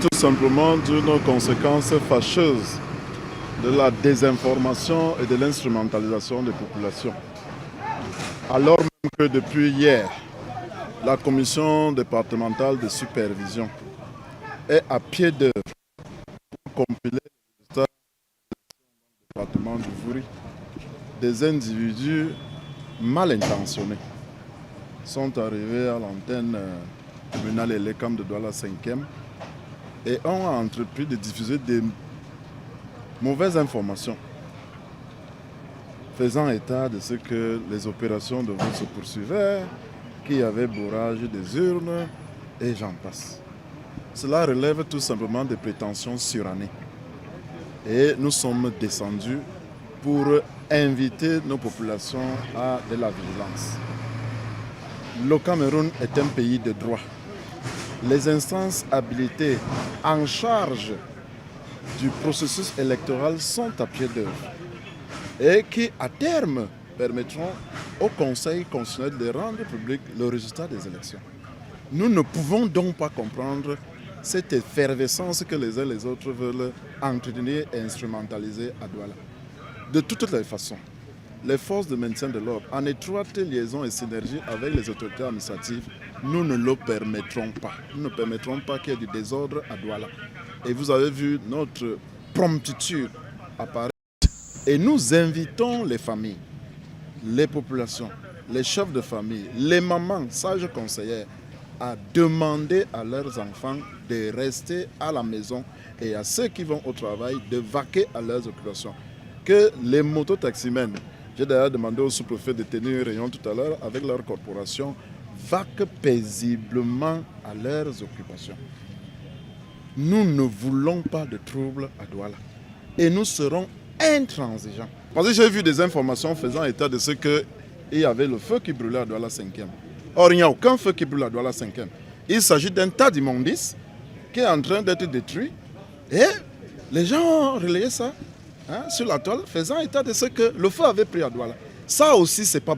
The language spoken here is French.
Tout simplement d'une conséquence fâcheuse de la désinformation et de l'instrumentalisation des populations. Alors même que depuis hier, la commission départementale de supervision est à pied d'œuvre pour compiler les résultats du département du Vouri, des individus mal intentionnés sont arrivés à l'antenne communale Elekam de Douala 5e et ont entrepris de diffuser des mauvaises informations faisant état de ce que les opérations de vote se poursuivaient, qu'il y avait bourrage des urnes et j'en passe. Cela relève tout simplement des prétentions surannées. Et nous sommes descendus pour inviter nos populations à de la vigilance. Le Cameroun est un pays de droit. Les instances habilitées en charge du processus électoral sont à pied d'œuvre et qui, à terme, permettront au Conseil constitutionnel de rendre public le résultat des élections. Nous ne pouvons donc pas comprendre cette effervescence que les uns et les autres veulent entretenir et instrumentaliser à Douala. De toutes les façons, les forces de maintien de l'ordre, en étroite liaison et synergie avec les autorités administratives, nous ne le permettrons pas. Nous ne permettrons pas qu'il y ait du désordre à Douala. Et vous avez vu notre promptitude apparaître. Et nous invitons les familles, les populations, les chefs de famille, les mamans, sages conseillères, à demander à leurs enfants de rester à la maison et à ceux qui vont au travail de vaquer à leurs occupations. Que les mototaximens, j'ai d'ailleurs demandé au sous-préfet de tenir une réunion tout à l'heure avec leur corporation, vaquent paisiblement à leurs occupations. Nous ne voulons pas de troubles à Douala et nous serons intransigeants. Parce que j'ai vu des informations faisant état de ce qu'il y avait le feu qui brûlait à Douala 5e. Or, il n'y a aucun feu qui brûle à Douala 5e. Il s'agit d'un tas d'immondices qui est en train d'être détruit et les gens ont relayé ça sur la toile faisant état de ce que le feu avait pris à Douala. Ça aussi, c'est pas